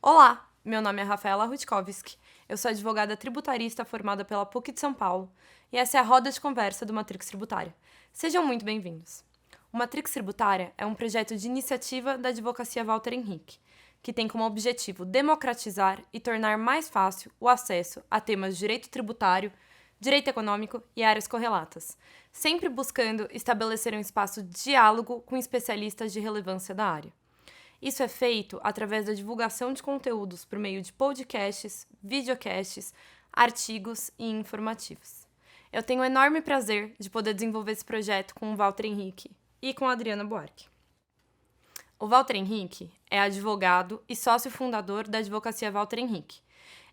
Olá, meu nome é Rafaela Rutkowski. Eu sou advogada tributarista formada pela PUC de São Paulo e essa é a roda de conversa do Matrix Tributária. Sejam muito bem-vindos. O Matrix Tributária é um projeto de iniciativa da Advocacia Walter Henrique, que tem como objetivo democratizar e tornar mais fácil o acesso a temas de direito tributário, direito econômico e áreas correlatas, sempre buscando estabelecer um espaço de diálogo com especialistas de relevância da área. Isso é feito através da divulgação de conteúdos por meio de podcasts, videocasts, artigos e informativos. Eu tenho o enorme prazer de poder desenvolver esse projeto com o Walter Henrique e com a Adriana Buarque. O Walter Henrique é advogado e sócio fundador da Advocacia Walter Henrique.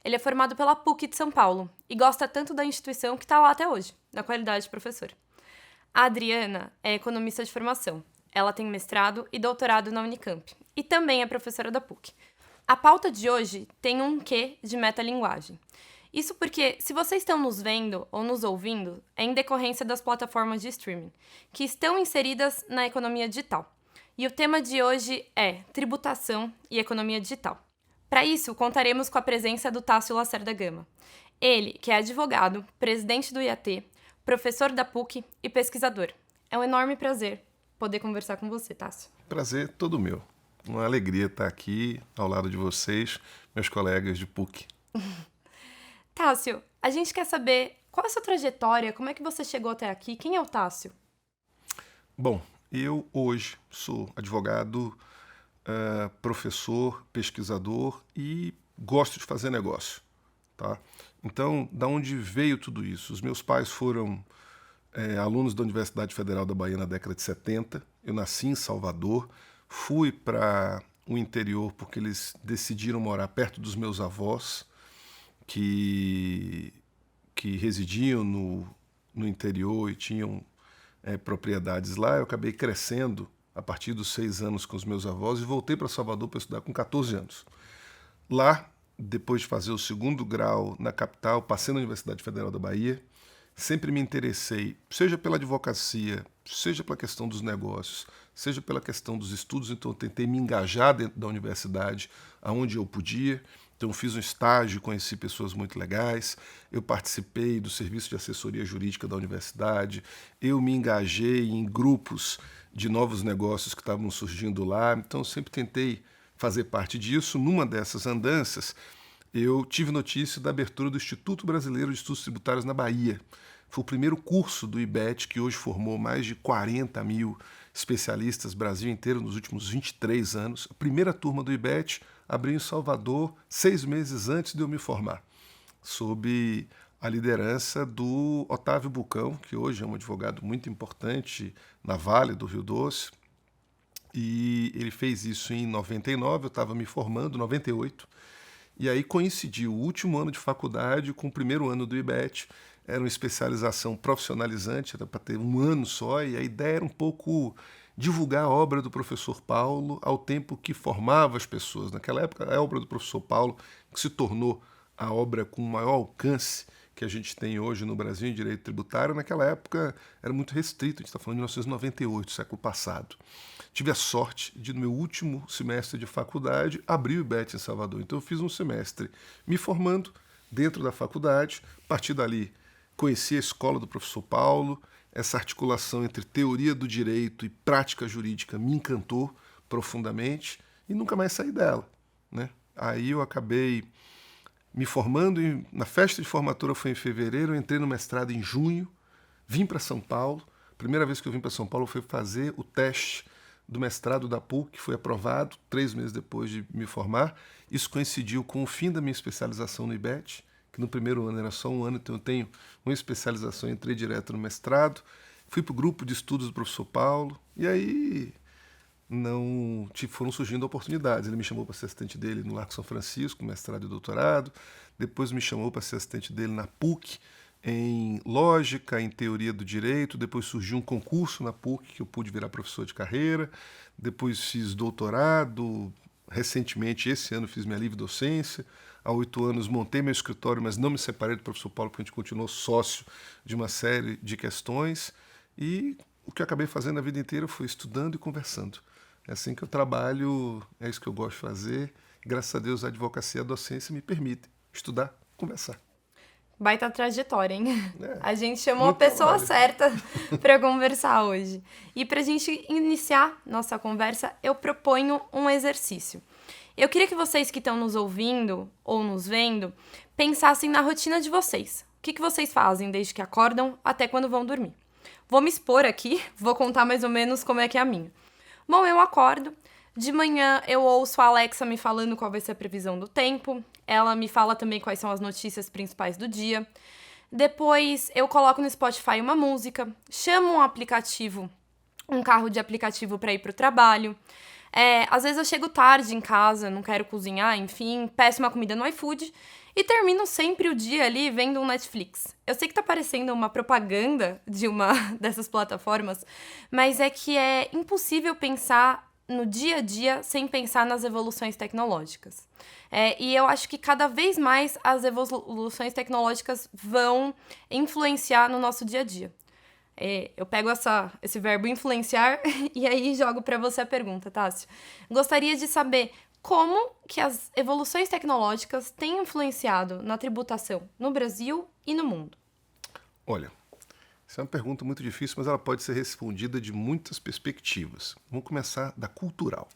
Ele é formado pela PUC de São Paulo e gosta tanto da instituição que está lá até hoje, na qualidade de professor. A Adriana é economista de formação. Ela tem mestrado e doutorado na Unicamp e também é professora da PUC. A pauta de hoje tem um quê de metalinguagem. Isso porque, se vocês estão nos vendo ou nos ouvindo, é em decorrência das plataformas de streaming, que estão inseridas na economia digital. E o tema de hoje é tributação e economia digital. Para isso, contaremos com a presença do Tássio Lacerda Gama. Ele, que é advogado, presidente do IAT, professor da PUC e pesquisador. É um enorme prazer poder conversar com você, Tássio. Prazer todo meu. Uma alegria estar aqui ao lado de vocês, meus colegas de PUC. Tássio, a gente quer saber qual é a sua trajetória, como é que você chegou até aqui, quem é o Tássio? Bom, eu hoje sou advogado, professor, pesquisador e gosto de fazer negócio, tá? Então, da onde veio tudo isso? Os meus pais foram alunos da Universidade Federal da Bahia na década de 70. Eu nasci em Salvador, fui para o interior porque eles decidiram morar perto dos meus avós, que residiam no interior e tinham propriedades lá. Eu acabei crescendo a partir dos 6 anos com os meus avós e voltei para Salvador para estudar com 14 anos. Lá, depois de fazer o segundo grau na capital, passei na Universidade Federal da Bahia. Sempre me interessei, seja pela advocacia, seja pela questão dos negócios, seja pela questão dos estudos, então eu tentei me engajar dentro da universidade aonde eu podia. Então fiz um estágio, conheci pessoas muito legais, eu participei do serviço de assessoria jurídica da universidade, eu me engajei em grupos de novos negócios que estavam surgindo lá, então eu sempre tentei fazer parte disso. Numa dessas andanças, eu tive notícia da abertura do Instituto Brasileiro de Estudos Tributários na Bahia. Foi o primeiro curso do IBET, que hoje formou mais de 40 mil especialistas, Brasil inteiro, nos últimos 23 anos. A primeira turma do IBET abriu em Salvador 6 meses antes de eu me formar, sob a liderança do Otávio Bucão, que hoje é um advogado muito importante na Vale do Rio Doce. E ele fez isso em 99, eu estava me formando, 98. E aí coincidiu o último ano de faculdade com o primeiro ano do IBET. Era uma especialização profissionalizante, era para ter um ano só, e a ideia era um pouco divulgar a obra do professor Paulo ao tempo que formava as pessoas. Naquela época, a obra do professor Paulo, que se tornou a obra com maior alcance que a gente tem hoje no Brasil em direito tributário, naquela época era muito restrito, a gente está falando de 1998, século passado. Tive a sorte de, no meu último semestre de faculdade, abrir o IBET em Salvador. Então eu fiz um semestre me formando dentro da faculdade, a partir dali conheci a escola do professor Paulo, essa articulação entre teoria do direito e prática jurídica me encantou profundamente e nunca mais saí dela, né? Aí eu acabei me formando, na festa de formatura foi em fevereiro, eu entrei no mestrado em junho, vim para São Paulo. A primeira vez que eu vim para São Paulo foi fazer o teste do mestrado da PUC, que foi aprovado 3 meses depois de me formar. Isso coincidiu com o fim da minha especialização no IBET, que no primeiro ano era só um ano, então eu tenho uma especialização, entrei direto no mestrado, fui para o grupo de estudos do professor Paulo, e aí foram surgindo oportunidades. Ele me chamou para ser assistente dele no Largo São Francisco, mestrado e doutorado, depois me chamou para ser assistente dele na PUC, em lógica, em teoria do direito, depois surgiu um concurso na PUC que eu pude virar professor de carreira, depois fiz doutorado, recentemente, esse ano, fiz minha livre docência. Há 8 anos montei meu escritório, mas não me separei do professor Paulo, porque a gente continuou sócio de uma série de questões. E o que eu acabei fazendo a vida inteira foi estudando e conversando. É assim que eu trabalho, é isso que eu gosto de fazer Graças a Deus, a advocacia e a docência me permitem estudar, conversar. Baita trajetória, hein? É, A gente chamou a muito pessoa trabalho. certa para conversar hoje. E para a gente iniciar nossa conversa, eu proponho um exercício. Eu queria que vocês que estão nos ouvindo ou nos vendo pensassem na rotina de vocês. O que vocês fazem desde que acordam até quando vão dormir? Vou me expor aqui, vou contar mais ou menos como é que é a minha. Bom, eu acordo. De manhã eu ouço a Alexa me falando qual vai ser a previsão do tempo. Ela me fala também quais são as notícias principais do dia. Depois eu coloco no Spotify uma música, chamo um carro de aplicativo para ir para o trabalho. Às vezes eu chego tarde em casa, não quero cozinhar, enfim, peço uma comida no iFood e termino sempre o dia ali vendo um Netflix. Eu sei que tá parecendo uma propaganda de uma dessas plataformas, mas é que é impossível pensar no dia a dia sem pensar nas evoluções tecnológicas. E eu acho que cada vez mais as evoluções tecnológicas vão influenciar no nosso dia a dia. Eu pego esse verbo influenciar e aí jogo para você a pergunta, Tássio. Gostaria de saber como que as evoluções tecnológicas têm influenciado na tributação no Brasil e no mundo. Olha, essa é uma pergunta muito difícil, mas ela pode ser respondida de muitas perspectivas. Vamos começar da cultural.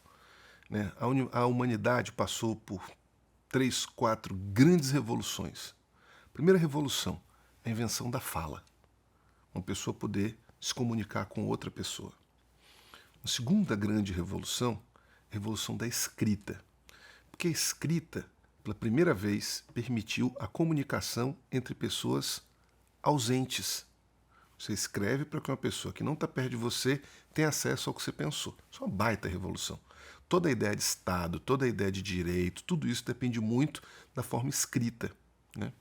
Né? A humanidade passou por 3, 4 grandes revoluções. Primeira revolução, a invenção da fala. Uma pessoa poder se comunicar com outra pessoa. A segunda grande revolução, a revolução da escrita. Porque a escrita, pela primeira vez, permitiu a comunicação entre pessoas ausentes. Você escreve para que uma pessoa que não está perto de você tenha acesso ao que você pensou. Isso é uma baita revolução. Toda a ideia de Estado, toda a ideia de direito, tudo isso depende muito da forma escrita, né?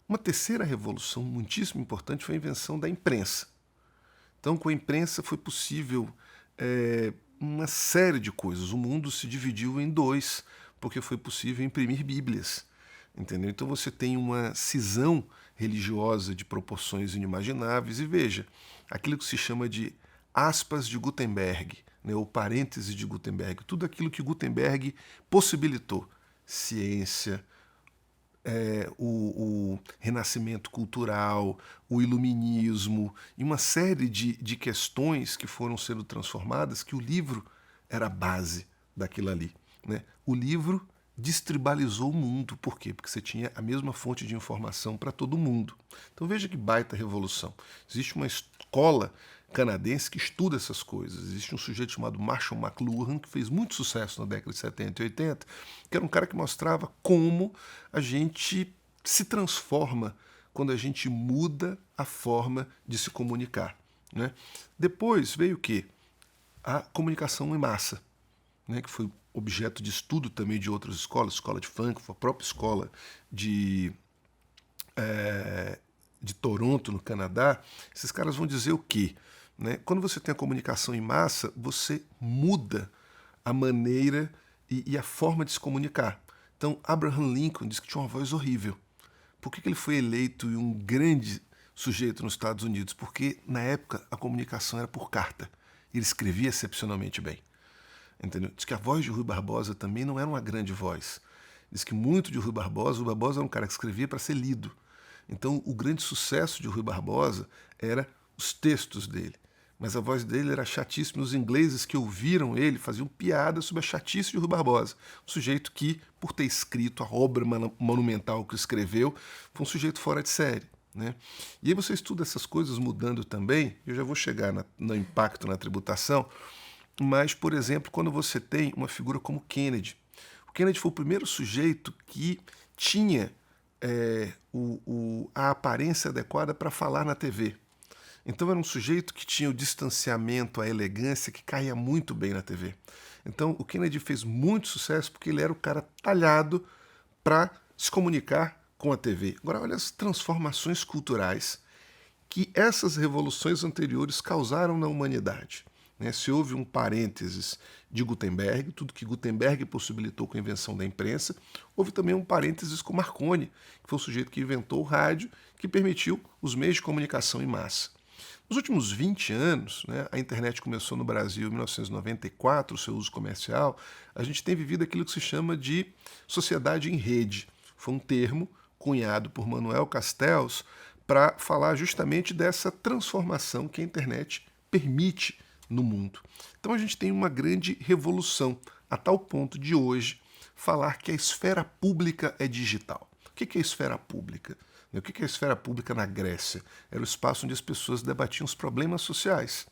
Uma terceira revolução muitíssimo importante foi a invenção da imprensa. Então, com a imprensa foi possível uma série de coisas. O mundo se dividiu em dois, porque foi possível imprimir bíblias. Entendeu? Então você tem uma cisão religiosa de proporções inimagináveis. E veja, aquilo que se chama de aspas de Gutenberg, né, ou parêntese de Gutenberg, tudo aquilo que Gutenberg possibilitou. Ciência, o renascimento cultural, o iluminismo e uma série de questões que foram sendo transformadas, que o livro era a base daquilo ali, né? O livro destribalizou o mundo. Por quê? Porque você tinha a mesma fonte de informação para todo mundo. Então veja que baita revolução. Existe uma escola canadense que estuda essas coisas. Existe um sujeito chamado Marshall McLuhan, que fez muito sucesso na década de 70 e 80, que era um cara que mostrava como a gente se transforma quando a gente muda a forma de se comunicar, né? Depois veio o quê? A comunicação em massa, né, que foi objeto de estudo também de outras escolas, escola de Frankfurt, a própria escola de Toronto, no Canadá. Esses caras vão dizer o quê? Né? Quando você tem a comunicação em massa, você muda a maneira e a forma de se comunicar. Então, Abraham Lincoln disse que tinha uma voz horrível. Por que ele foi eleito um grande sujeito nos Estados Unidos? Porque, na época, a comunicação era por carta. Ele escrevia excepcionalmente bem. Entendeu? Diz que a voz de Rui Barbosa também não era uma grande voz. Diz que muito de Rui Barbosa era um cara que escrevia para ser lido. Então, o grande sucesso de Rui Barbosa era os textos dele. Mas a voz dele era chatíssima. Os ingleses que ouviram ele faziam piada sobre a chatice de Rui Barbosa. Um sujeito que, por ter escrito a obra monumental que escreveu, foi um sujeito fora de série, né? E aí você estuda essas coisas mudando também. Eu já vou chegar no impacto na tributação. Mas, por exemplo, quando você tem uma figura como Kennedy. O Kennedy foi o primeiro sujeito que tinha a aparência adequada para falar na TV. Então era um sujeito que tinha o distanciamento, a elegância, que caía muito bem na TV. Então o Kennedy fez muito sucesso porque ele era o cara talhado para se comunicar com a TV. Agora, olha as transformações culturais que essas revoluções anteriores causaram na humanidade. Né? Se houve um parênteses de Gutenberg, tudo que Gutenberg possibilitou com a invenção da imprensa, houve também um parênteses com Marconi, que foi o sujeito que inventou o rádio, que permitiu os meios de comunicação em massa. Nos últimos 20 anos, né, a internet começou no Brasil em 1994, o seu uso comercial, a gente tem vivido aquilo que se chama de sociedade em rede. Foi um termo cunhado por Manuel Castells para falar justamente dessa transformação que a internet permite no mundo. Então a gente tem uma grande revolução, a tal ponto de hoje falar que a esfera pública é digital. O que é a esfera pública? O que é a esfera pública na Grécia? Era o espaço onde as pessoas debatiam os problemas sociais.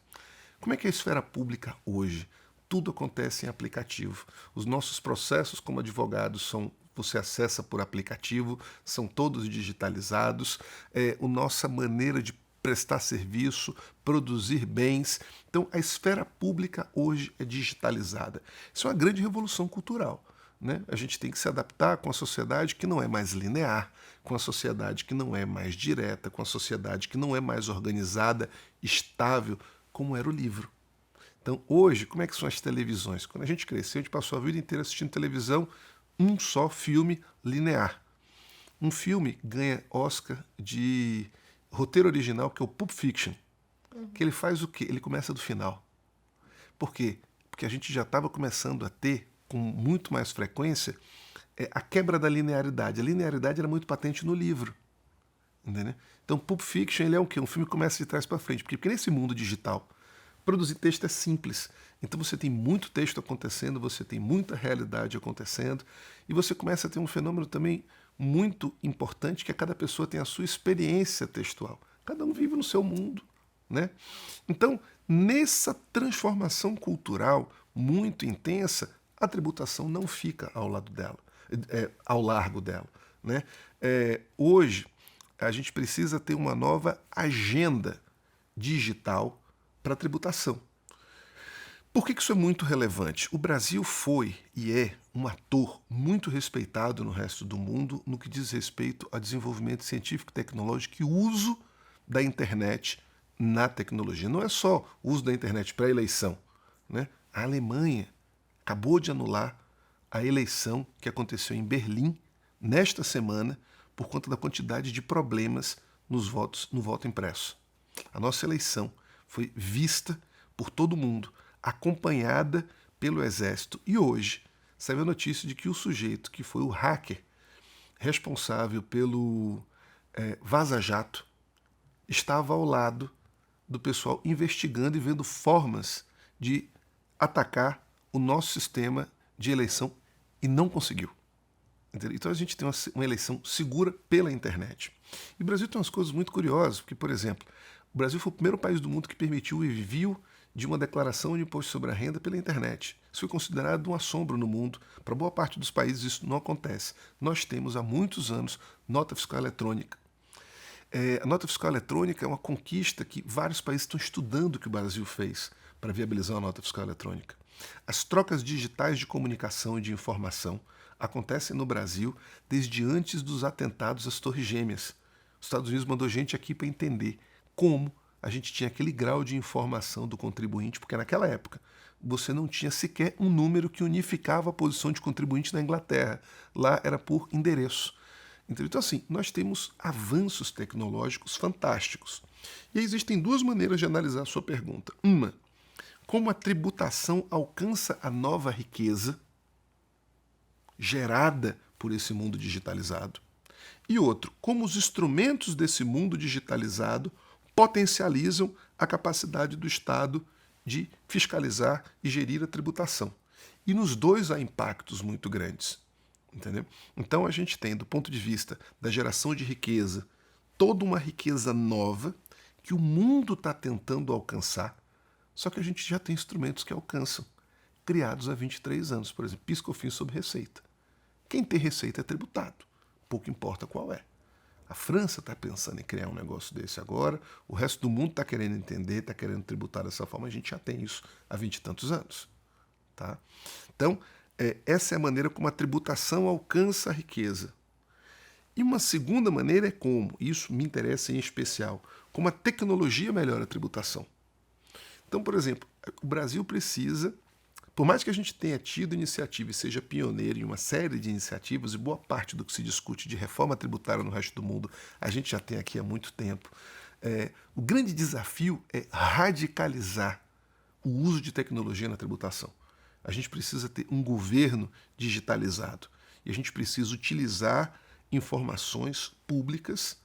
Como é que é a esfera pública hoje? Tudo acontece em aplicativo. Os nossos processos como advogados você acessa por aplicativo, são todos digitalizados. A nossa maneira de prestar serviço, produzir bens. Então, a esfera pública hoje é digitalizada. Isso é uma grande revolução cultural. Né? A gente tem que se adaptar com a sociedade que não é mais linear, com a sociedade que não é mais direta, com a sociedade que não é mais organizada, estável, como era o livro. Então, hoje, como é que são as televisões? Quando a gente cresceu, a gente passou a vida inteira assistindo televisão, um só filme linear. Um filme ganha Oscar de roteiro original, que é o Pulp Fiction. Que ele faz o quê? Ele começa do final. Por quê? Porque a gente já estava começando a ter, com muito mais frequência, a quebra da linearidade. A linearidade era muito patente no livro. Entendeu? Então, Pulp Fiction ele é o quê? Um filme que começa de trás para frente. Porque nesse mundo digital, produzir texto é simples. Então você tem muito texto acontecendo, você tem muita realidade acontecendo, e você começa a ter um fenômeno também muito importante, que é cada pessoa tem a sua experiência textual. Cada um vive no seu mundo. Né? Então, nessa transformação cultural muito intensa, a tributação não fica ao lado dela, ao largo dela. Né? Hoje, a gente precisa ter uma nova agenda digital para a tributação. Por que isso é muito relevante? O Brasil foi e é um ator muito respeitado no resto do mundo no que diz respeito a desenvolvimento científico, tecnológico e uso da internet na tecnologia. Não é só o uso da internet para a eleição. Né? A Alemanha acabou de anular a eleição que aconteceu em Berlim nesta semana por conta da quantidade de problemas no voto impresso. A nossa eleição foi vista por todo mundo, acompanhada pelo Exército. E hoje saiu a notícia de que o sujeito que foi o hacker responsável pelo Vaza Jato estava ao lado do pessoal investigando e vendo formas de atacar o nosso sistema de eleição e não conseguiu. Entendeu? Então a gente tem uma eleição segura pela internet. E o Brasil tem umas coisas muito curiosas, porque, por exemplo, o Brasil foi o primeiro país do mundo que permitiu o envio de uma declaração de imposto sobre a renda pela internet. Isso foi considerado um assombro no mundo. Para boa parte dos países isso não acontece. Nós temos há muitos anos nota fiscal eletrônica. A nota fiscal eletrônica é uma conquista que vários países estão estudando o que o Brasil fez para viabilizar a nota fiscal eletrônica. As trocas digitais de comunicação e de informação acontecem no Brasil desde antes dos atentados às Torres Gêmeas. Os Estados Unidos mandou gente aqui para entender como a gente tinha aquele grau de informação do contribuinte, porque naquela época você não tinha sequer um número que unificava a posição de contribuinte na Inglaterra. Lá era por endereço. Então, assim, nós temos avanços tecnológicos fantásticos. E aí existem duas maneiras de analisar a sua pergunta. Uma, como a tributação alcança a nova riqueza gerada por esse mundo digitalizado. E outro, como os instrumentos desse mundo digitalizado potencializam a capacidade do Estado de fiscalizar e gerir a tributação. E nos dois há impactos muito grandes. Entendeu? Então a gente tem, do ponto de vista da geração de riqueza, toda uma riqueza nova que o mundo está tentando alcançar, só que a gente já tem instrumentos que alcançam, criados há 23 anos, por exemplo, PIS/COFINS sobre receita. Quem tem receita é tributado, pouco importa qual é. A França está pensando em criar um negócio desse agora, o resto do mundo está querendo entender, está querendo tributar dessa forma, a gente já tem isso há 20 e tantos anos. Tá? Então, essa é a maneira como a tributação alcança a riqueza. E uma segunda maneira é como, isso me interessa em especial, como a tecnologia melhora a tributação. Então, por exemplo, o Brasil precisa, por mais que a gente tenha tido iniciativa e seja pioneiro em uma série de iniciativas, e boa parte do que se discute de reforma tributária no resto do mundo, a gente já tem aqui há muito tempo, O grande desafio é radicalizar o uso de tecnologia na tributação. A gente precisa ter um governo digitalizado e a gente precisa utilizar informações públicas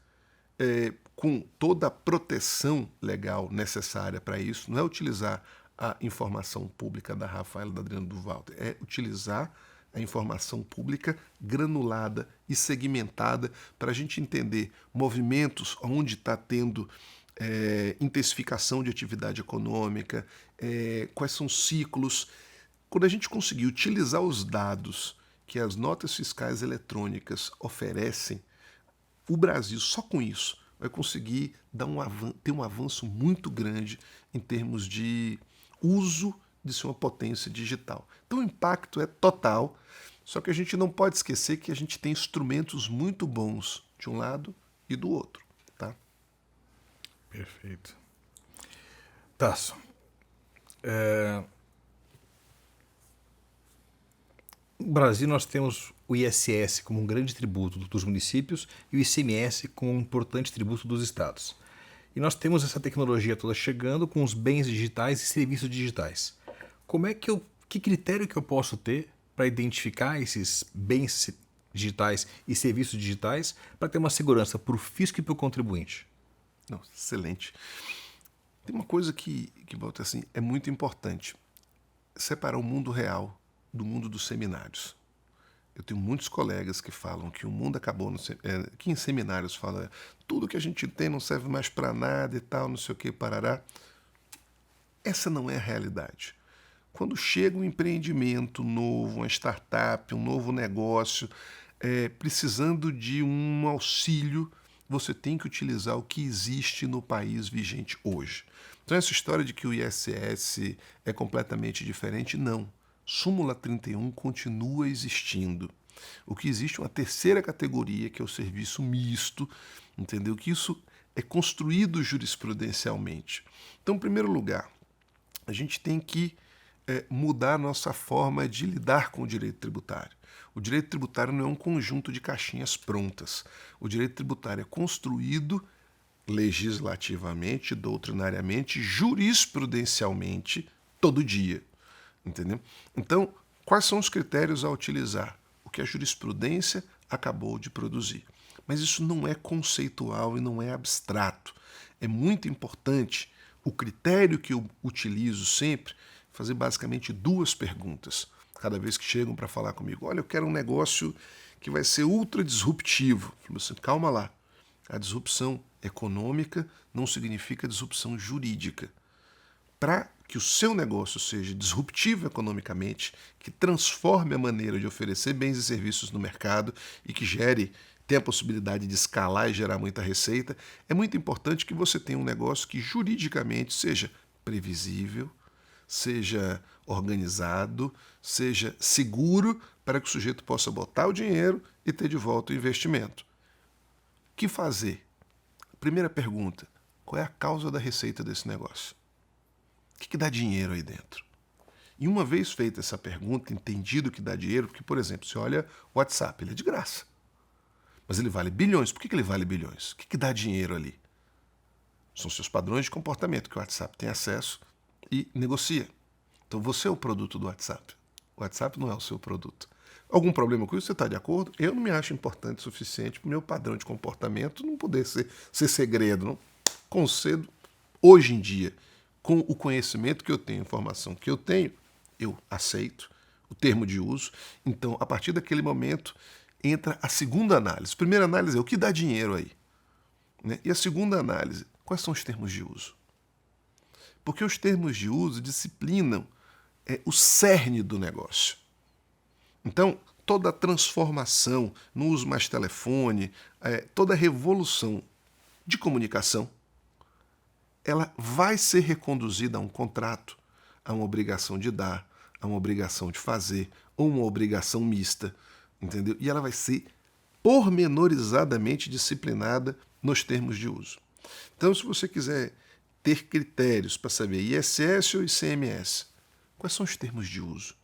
com toda a proteção legal necessária para isso. Não é utilizar a informação pública da Rafaela, da Adriana, do Walter, é utilizar a informação pública granulada e segmentada para a gente entender movimentos onde está tendo intensificação de atividade econômica, quais são os ciclos. Quando a gente conseguir utilizar os dados que as notas fiscais eletrônicas oferecem, o Brasil, só com isso, vai conseguir ter um avanço muito grande em termos de uso de sua potência digital. Então o impacto é total, só que a gente não pode esquecer que a gente tem instrumentos muito bons de um lado e do outro. Tá? Perfeito. Tasso, no Brasil nós temos o ISS como um grande tributo dos municípios e o ICMS como um importante tributo dos estados. E nós temos essa tecnologia toda chegando com os bens digitais e serviços digitais. Que critério que eu posso ter para identificar esses bens digitais e serviços digitais para ter uma segurança para o fisco e para o contribuinte? Não, excelente. Tem uma coisa que Walter, assim, é muito importante. Separar o mundo real do mundo dos seminários. Eu tenho muitos colegas que falam que o mundo acabou, que em seminários fala tudo que a gente tem não serve mais para nada e tal, não sei o que, parará. Essa não é a realidade. Quando chega um empreendimento novo, uma startup, um novo negócio, precisando de um auxílio, você tem que utilizar o que existe no país vigente hoje. Então essa história de que o ISS é completamente diferente, não. Súmula 31 continua existindo. O que existe é uma terceira categoria, que é o serviço misto, entendeu? Que isso é construído jurisprudencialmente. Então, em primeiro lugar, a gente tem que mudar a nossa forma de lidar com o direito tributário. O direito tributário não é um conjunto de caixinhas prontas. O direito tributário é construído legislativamente, doutrinariamente, jurisprudencialmente, todo dia. Entendeu? Então, quais são os critérios a utilizar? O que a jurisprudência acabou de produzir. Mas isso não é conceitual e não é abstrato. É muito importante o critério que eu utilizo sempre, fazer basicamente duas perguntas. Cada vez que chegam para falar comigo, olha, eu quero um negócio que vai ser ultra disruptivo. Eu falo assim, calma lá. A disrupção econômica não significa disrupção jurídica. Para que o seu negócio seja disruptivo economicamente, que transforme a maneira de oferecer bens e serviços no mercado e que tenha a possibilidade de escalar e gerar muita receita, é muito importante que você tenha um negócio que juridicamente seja previsível, seja organizado, seja seguro para que o sujeito possa botar o dinheiro e ter de volta o investimento. O que fazer? Primeira pergunta, qual é a causa da receita desse negócio? O que dá dinheiro aí dentro? E uma vez feita essa pergunta, entendido que dá dinheiro, porque, por exemplo, você olha o WhatsApp, ele é de graça. Mas ele vale bilhões. Por que ele vale bilhões? O que dá dinheiro ali? São seus padrões de comportamento que o WhatsApp tem acesso e negocia. Então você é o produto do WhatsApp. O WhatsApp não é o seu produto. Algum problema com isso? Você está de acordo? Eu não me acho importante o suficiente para o meu padrão de comportamento não poder ser segredo. Não concedo hoje em dia. Com o conhecimento que eu tenho, a informação que eu tenho, eu aceito o termo de uso. Então, a partir daquele momento, entra a segunda análise. A primeira análise é o que dá dinheiro aí. Né? E a segunda análise, quais são os termos de uso? Porque os termos de uso disciplinam o cerne do negócio. Então, toda a transformação, não uso mais telefone, toda a revolução de comunicação, ela vai ser reconduzida a um contrato, a uma obrigação de dar, a uma obrigação de fazer, ou uma obrigação mista, entendeu? E ela vai ser pormenorizadamente disciplinada nos termos de uso. Então, se você quiser ter critérios para saber ISS ou ICMS, quais são os termos de uso?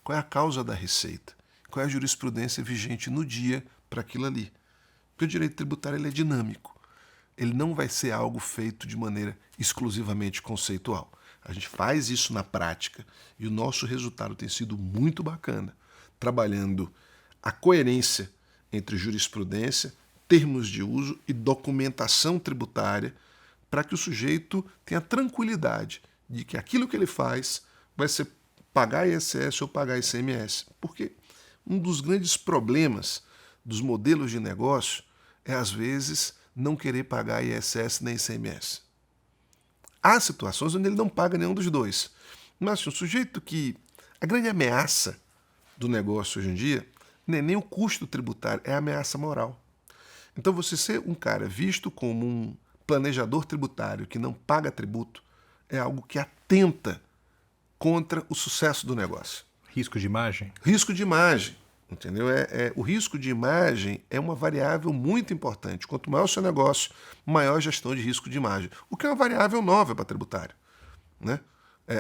Qual é a causa da receita? Qual é a jurisprudência vigente no dia para aquilo ali? Porque o direito tributário ele é dinâmico. ele não vai ser algo feito de maneira exclusivamente conceitual. A gente faz isso na prática e o nosso resultado tem sido muito bacana, trabalhando a coerência entre jurisprudência, termos de uso e documentação tributária para que o sujeito tenha tranquilidade de que aquilo que ele faz vai ser pagar ISS ou pagar ICMS. Porque um dos grandes problemas dos modelos de negócio é, às vezes, não querer pagar ISS nem ICMS. Há situações onde ele não paga nenhum dos dois. Mas assim, um sujeito que... A grande ameaça do negócio hoje em dia não é nem o custo tributário, é a ameaça moral. Então você ser um cara visto como um planejador tributário que não paga tributo é algo que atenta contra o sucesso do negócio. Risco de imagem? Risco de imagem, entendeu? O risco de imagem é uma variável muito importante. Quanto maior o seu negócio, maior a gestão de risco de imagem. O que é uma variável nova para tributário, né?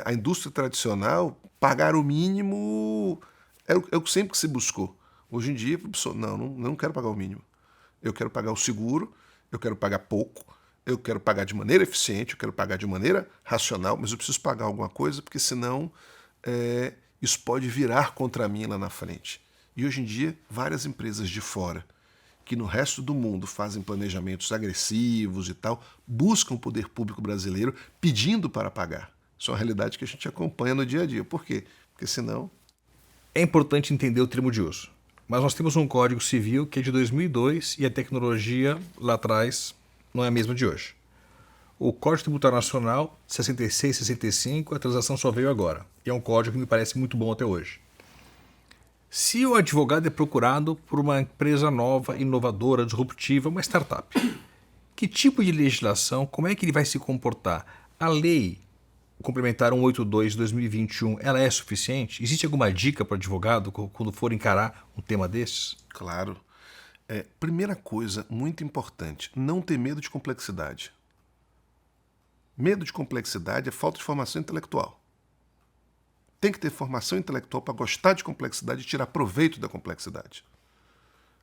A indústria tradicional, pagar o mínimo é o que sempre se buscou. Hoje em dia, a pessoa, não quero pagar o mínimo. Eu quero pagar o seguro, eu quero pagar pouco, eu quero pagar de maneira eficiente, eu quero pagar de maneira racional, mas eu preciso pagar alguma coisa, porque senão isso pode virar contra mim lá na frente. E hoje em dia, várias empresas de fora, que no resto do mundo fazem planejamentos agressivos e tal, buscam o poder público brasileiro pedindo para pagar. Isso é uma realidade que a gente acompanha no dia a dia. Por quê? Porque senão... É importante entender o termo de uso. Mas nós temos um Código Civil que é de 2002 e a tecnologia lá atrás não é a mesma de hoje. O Código Tributário Nacional 6665, a transação só veio agora. E é um código que me parece muito bom até hoje. Se o advogado é procurado por uma empresa nova, inovadora, disruptiva, uma startup, que tipo de legislação, como é que ele vai se comportar? A lei complementar 182 de 2021, ela é suficiente? Existe alguma dica para o advogado quando for encarar um tema desses? Claro. Primeira coisa muito importante, não ter medo de complexidade. Medo de complexidade é falta de formação intelectual. Tem que ter formação intelectual para gostar de complexidade e tirar proveito da complexidade.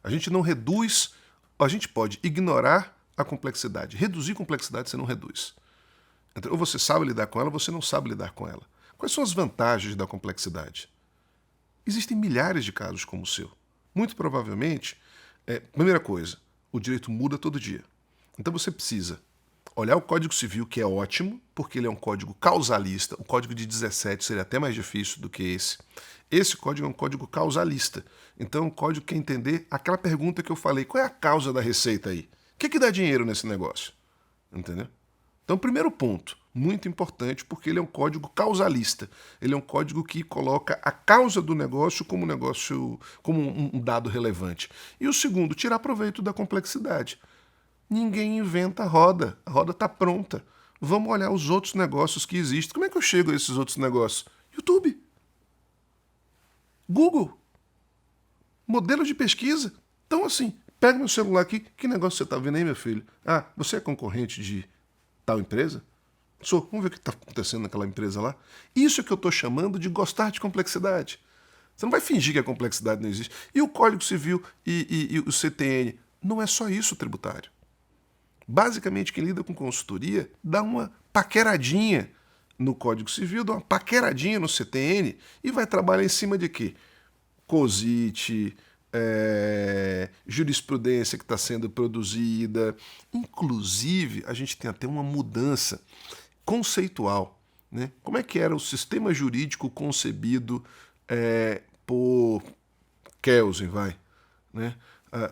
A gente não reduz, a gente pode ignorar a complexidade. Reduzir complexidade você não reduz. Então, ou você sabe lidar com ela, ou você não sabe lidar com ela. Quais são as vantagens da complexidade? Existem milhares de casos como o seu. Muito provavelmente, primeira coisa, o direito muda todo dia. Então você precisa olhar o Código Civil, que é ótimo, porque ele é um código causalista. O código de 17 seria até mais difícil do que esse. Esse código é um código causalista. Então é um código que quer entender aquela pergunta que eu falei, qual é a causa da receita aí? O que dá dinheiro nesse negócio? Entendeu? Então, primeiro ponto, muito importante, porque ele é um código causalista. Ele é um código que coloca a causa do negócio como um dado relevante. E o segundo, tirar proveito da complexidade. Ninguém inventa a roda está pronta. Vamos olhar os outros negócios que existem. Como é que eu chego a esses outros negócios? YouTube. Google. Modelo de pesquisa. Então, assim, pega meu celular aqui. Que negócio você está vendo aí, meu filho? Ah, você é concorrente de tal empresa? Sou. Vamos ver o que está acontecendo naquela empresa lá. Isso é que eu estou chamando de gostar de complexidade. Você não vai fingir que a complexidade não existe. E o Código Civil e o CTN? Não é só isso o tributário. Basicamente, quem lida com consultoria dá uma paqueradinha no Código Civil, dá uma paqueradinha no CTN e vai trabalhar em cima de quê? COSIT, jurisprudência que está sendo produzida. Inclusive, a gente tem até uma mudança conceitual, né? Como é que era o sistema jurídico concebido por Kelsen, né?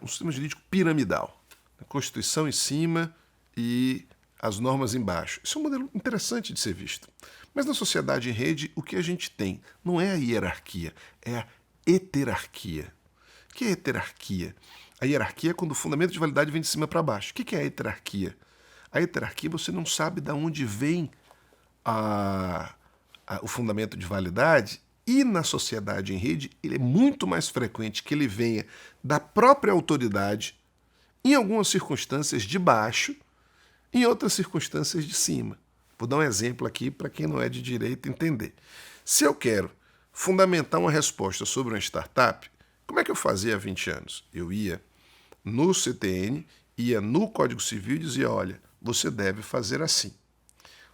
Um sistema jurídico piramidal. A Constituição em cima e as normas embaixo. Isso é um modelo interessante de ser visto. Mas na sociedade em rede, o que a gente tem não é a hierarquia, é a heterarquia. O que é heterarquia? A hierarquia é quando o fundamento de validade vem de cima para baixo. O que é a heterarquia? A heterarquia você não sabe de onde vem o fundamento de validade, e na sociedade em rede ele é muito mais frequente que ele venha da própria autoridade, em algumas circunstâncias de baixo, em outras circunstâncias de cima. Vou dar um exemplo aqui para quem não é de direito entender. Se eu quero fundamentar uma resposta sobre uma startup, como é que eu fazia há 20 anos? Eu ia no CTN ia no Código Civil e dizia, olha, você deve fazer assim.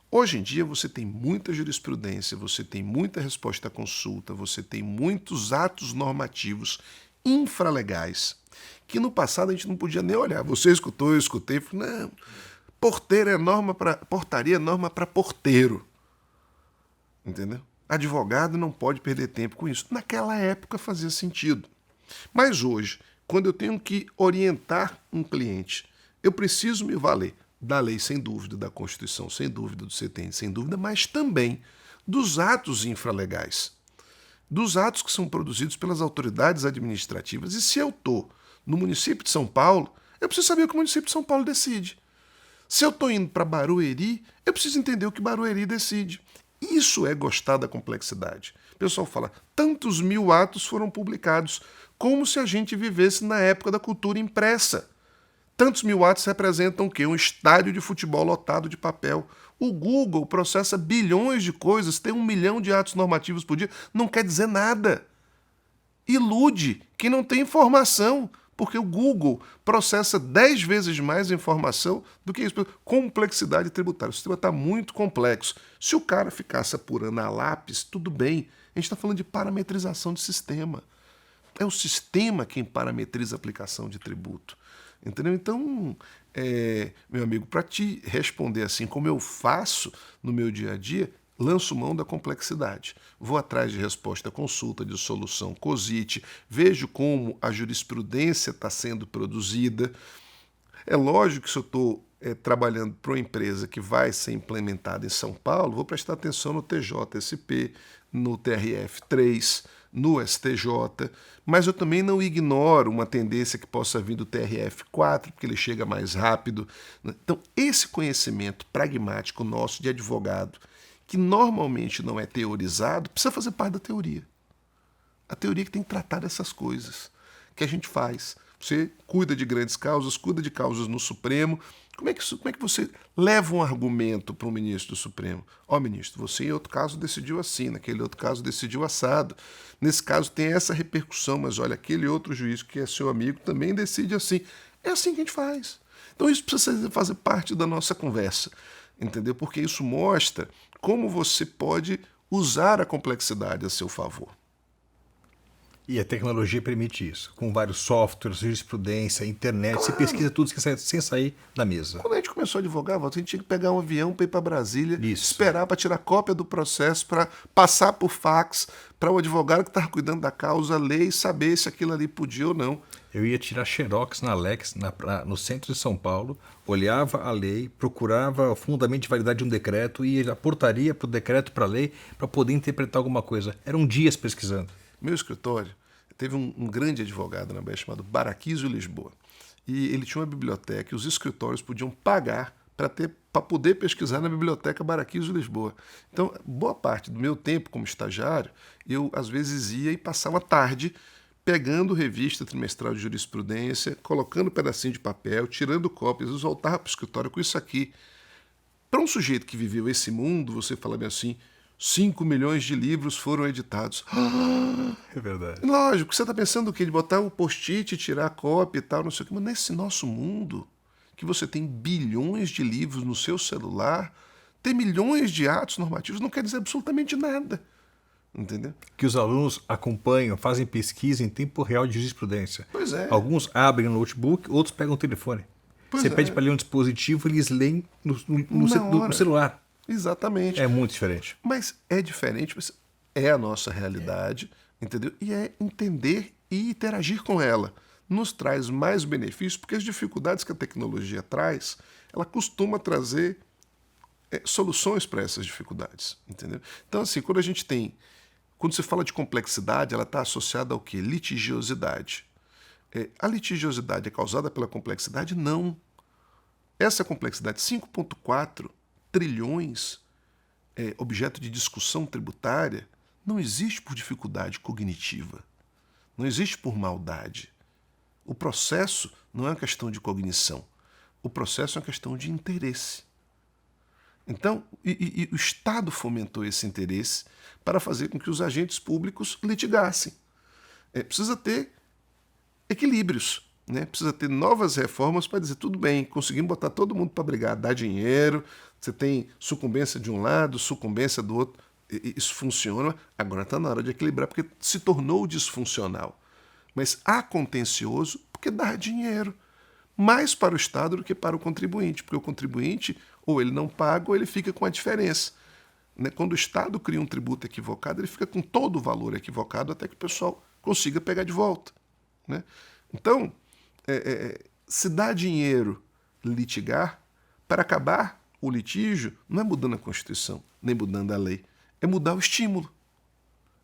Hoje em dia você tem muita jurisprudência, você tem muita resposta à consulta, você tem muitos atos normativos infralegais, que no passado a gente não podia nem olhar. Você escutou, eu escutei, falei, não, portaria é norma para porteiro. Entendeu? Advogado não pode perder tempo com isso. Naquela época fazia sentido. Mas hoje, quando eu tenho que orientar um cliente, eu preciso me valer da lei, sem dúvida, da Constituição, sem dúvida, do CTN, sem dúvida, mas também dos atos infralegais, dos atos que são produzidos pelas autoridades administrativas. E se eu estou no município de São Paulo, eu preciso saber o que o município de São Paulo decide. Se eu estou indo para Barueri, eu preciso entender o que Barueri decide. Isso é gostar da complexidade. O pessoal fala, tantos mil atos foram publicados, como se a gente vivesse na época da cultura impressa. Tantos mil atos representam o quê? Um estádio de futebol lotado de papel. O Google processa bilhões de coisas, tem 1 milhão de atos normativos por dia, não quer dizer nada. Ilude quem não tem informação, porque o Google processa 10 vezes mais informação do que isso. Complexidade tributária. O sistema está muito complexo. Se o cara ficasse apurando a lápis, tudo bem. A gente está falando de parametrização de sistema. É o sistema quem parametriza a aplicação de tributo. Entendeu? Então, meu amigo, para te responder assim como eu faço no meu dia a dia, lanço mão da complexidade. Vou atrás de resposta à consulta, de solução COSIT, vejo como a jurisprudência está sendo produzida. É lógico que se eu estou trabalhando para uma empresa que vai ser implementada em São Paulo, vou prestar atenção no TJSP, no TRF3, no STJ, mas eu também não ignoro uma tendência que possa vir do TRF4, porque ele chega mais rápido. Então, esse conhecimento pragmático nosso de advogado, que normalmente não é teorizado, precisa fazer parte da teoria. A teoria que tem que tratar dessas coisas, que a gente faz. Você cuida de grandes causas, cuida de causas no Supremo. Como é que você leva um argumento para um ministro do Supremo? Ministro, você em outro caso decidiu assim, naquele outro caso decidiu assado. Nesse caso tem essa repercussão, mas olha, aquele outro juiz que é seu amigo também decide assim. É assim que a gente faz. Então isso precisa fazer parte da nossa conversa, entendeu? Porque isso mostra como você pode usar a complexidade a seu favor. E a tecnologia permite isso. Com vários softwares, jurisprudência, internet, claro. Você pesquisa tudo sem sair da mesa. Quando a gente começou a advogar, a gente tinha que pegar um avião para ir para Brasília, isso. Esperar para tirar cópia do processo, para passar por fax, para o advogado que estava cuidando da causa ler e saber se aquilo ali podia ou não. Eu ia tirar xerox na Alex, no centro de São Paulo, olhava a lei, procurava o fundamento de validade de um decreto, ia a portaria para o decreto, para a lei, para poder interpretar alguma coisa. Eram dias pesquisando. Meu escritório teve um grande advogado na Bahia chamado Baraquísio Lisboa. E ele tinha uma biblioteca e os escritórios podiam pagar para poder pesquisar na biblioteca Baraquísio Lisboa. Então, boa parte do meu tempo como estagiário, eu às vezes ia e passava a tarde pegando revista trimestral de jurisprudência, colocando um pedacinho de papel, tirando cópias, eu voltava para o escritório com isso aqui. Para um sujeito que viveu esse mundo, você fala bem assim, 5 milhões de livros foram editados. É verdade. Lógico, você está pensando o quê? De botar um post-it, tirar a cópia e tal, não sei o quê. Mas nesse nosso mundo, que você tem bilhões de livros no seu celular, ter milhões de atos normativos não quer dizer absolutamente nada. Entendeu? Que os alunos acompanham, fazem pesquisa em tempo real de jurisprudência. Pois é. Alguns abrem o notebook, outros pegam o telefone. Você pede para ler um dispositivo, eles leem no celular. Exatamente. É muito diferente. Mas é diferente, mas é a nossa realidade, entendeu? E é entender e interagir com ela. Nos traz mais benefícios, porque as dificuldades que a tecnologia traz, ela costuma trazer soluções para essas dificuldades, entendeu? Então, assim, quando você fala de complexidade, ela está associada ao quê? Litigiosidade. A litigiosidade é causada pela complexidade? Não. Essa complexidade, 5,4 trilhões objeto de discussão tributária, não existe por dificuldade cognitiva, não existe por maldade. O processo não é uma questão de cognição, o processo é uma questão de interesse. Então, o Estado fomentou esse interesse para fazer com que os agentes públicos litigassem. Precisa ter equilíbrios. né? Precisa ter novas reformas para dizer, tudo bem, conseguimos botar todo mundo para brigar, dar dinheiro, você tem sucumbência de um lado, sucumbência do outro, isso funciona, agora está na hora de equilibrar, porque se tornou disfuncional. Mas há contencioso porque dá dinheiro, mais para o Estado do que para o contribuinte, porque o contribuinte ou ele não paga ou ele fica com a diferença. Né? Quando o Estado cria um tributo equivocado, ele fica com todo o valor equivocado até que o pessoal consiga pegar de volta. Né? Então, se dá dinheiro litigar, para acabar o litígio, não é mudando a Constituição, nem mudando a lei, é mudar o estímulo.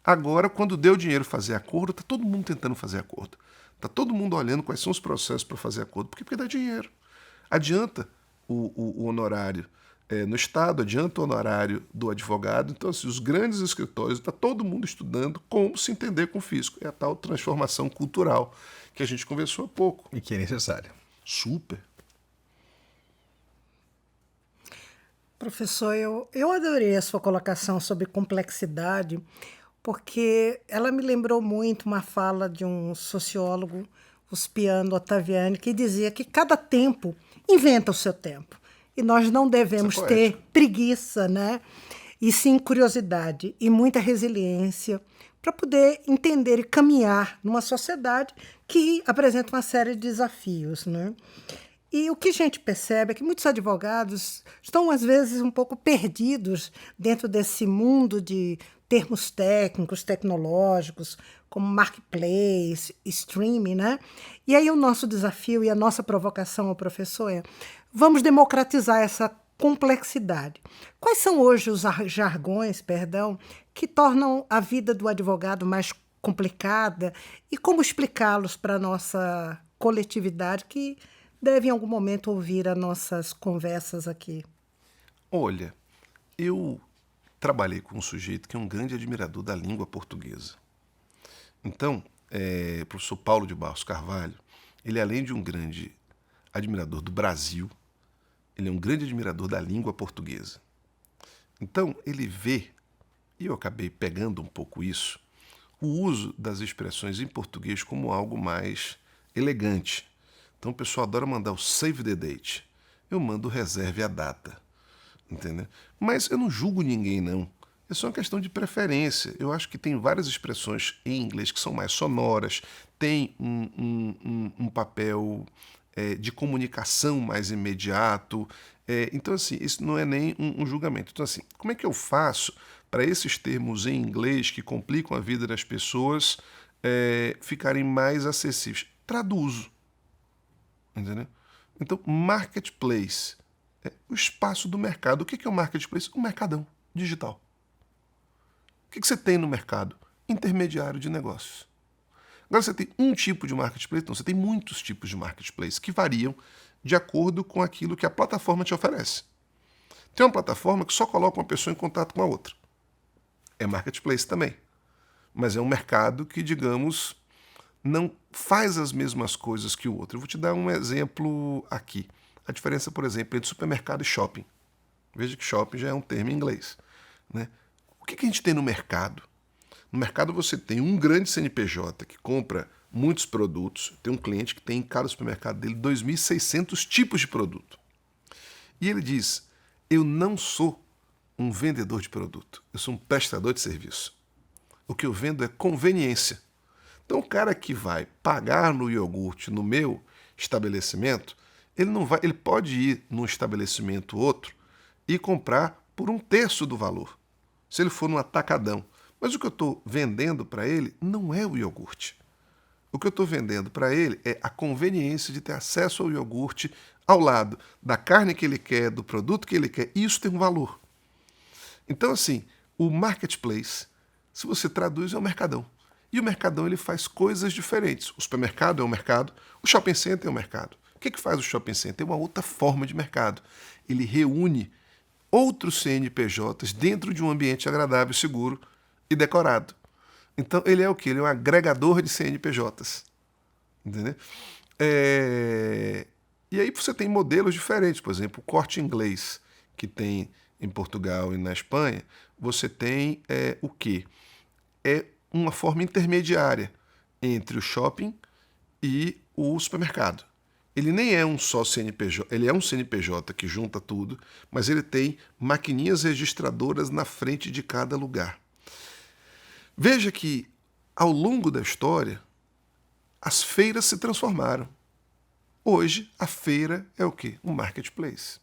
Agora, quando deu dinheiro fazer acordo, está todo mundo tentando fazer acordo. Está todo mundo olhando quais são os processos para fazer acordo. Por quê? Porque dá dinheiro. Adianta o honorário no Estado, adianta o honorário do advogado. Então, assim, os grandes escritórios, está todo mundo estudando como se entender com o fisco. É a tal transformação cultural que a gente conversou há pouco. E que é necessária. Super. Professor, eu adorei a sua colocação sobre complexidade, porque ela me lembrou muito uma fala de um sociólogo, Uspiano Ottaviani, que dizia que cada tempo inventa o seu tempo. E nós não devemos ter preguiça, né? E sim curiosidade e muita resiliência para poder entender e caminhar numa sociedade que apresenta uma série de desafios, né? E o que a gente percebe é que muitos advogados estão, às vezes, um pouco perdidos dentro desse mundo de termos técnicos, tecnológicos, como marketplace, streaming, né? E aí o nosso desafio e a nossa provocação ao professor é: vamos democratizar essa complexidade. Quais são hoje os jargões, que tornam a vida do advogado mais complicada e como explicá-los para a nossa coletividade que deve, em algum momento, ouvir as nossas conversas aqui? Olha, eu trabalhei com um sujeito que é um grande admirador da língua portuguesa. Então, o professor Paulo de Barros Carvalho, ele, além de um grande admirador do Brasil, ele é um grande admirador da língua portuguesa. Então, ele vê, e eu acabei pegando um pouco isso, o uso das expressões em português como algo mais elegante. Então o pessoal adora mandar o save the date. Eu mando reserve a data. Entendeu? Mas eu não julgo ninguém, não. É só uma questão de preferência. Eu acho que tem várias expressões em inglês que são mais sonoras, tem um papel de comunicação mais imediato. Então, assim, isso não é nem um julgamento. Então, assim, como é que eu faço para esses termos em inglês que complicam a vida das pessoas ficarem mais acessíveis? Traduzo. Entendeu? Então, marketplace é o espaço do mercado. O que é o marketplace? O mercadão digital. O que você tem no mercado? Intermediário de negócios. Agora, você tem um tipo de marketplace? Não, você tem muitos tipos de marketplace que variam de acordo com aquilo que a plataforma te oferece. Tem uma plataforma que só coloca uma pessoa em contato com a outra. É marketplace também. Mas é um mercado que, digamos, não faz as mesmas coisas que o outro. Eu vou te dar um exemplo aqui. A diferença, por exemplo, entre supermercado e shopping. Veja que shopping já é um termo em inglês. Né? O que a gente tem no mercado? No mercado você tem um grande CNPJ que compra muitos produtos. Tem um cliente que tem em cada supermercado dele 2.600 tipos de produto. E ele diz, eu não sou um vendedor de produto, eu sou um prestador de serviço. O que eu vendo é conveniência. Então, o cara que vai pagar no iogurte no meu estabelecimento, ele pode ir num estabelecimento outro e comprar por 1/3 do valor, se ele for num atacadão. Mas o que eu estou vendendo para ele não é o iogurte. O que eu estou vendendo para ele é a conveniência de ter acesso ao iogurte ao lado da carne que ele quer, do produto que ele quer. E isso tem um valor. Então, assim, o marketplace, se você traduz, é o mercadão. E o mercadão ele faz coisas diferentes. O supermercado é um mercado, o shopping center é um mercado. O que faz o shopping center? É uma outra forma de mercado. Ele reúne outros CNPJs dentro de um ambiente agradável, seguro e decorado. Então, ele é o quê? Ele é um agregador de CNPJs. Entendeu? E aí você tem modelos diferentes. Por exemplo, o Corte Inglês, que tem em Portugal e na Espanha, você tem o quê? É uma forma intermediária entre o shopping e o supermercado. Ele nem é um só CNPJ, ele é um CNPJ que junta tudo, mas ele tem maquininhas registradoras na frente de cada lugar. Veja que, ao longo da história, as feiras se transformaram. Hoje, a feira é o quê? Um marketplace.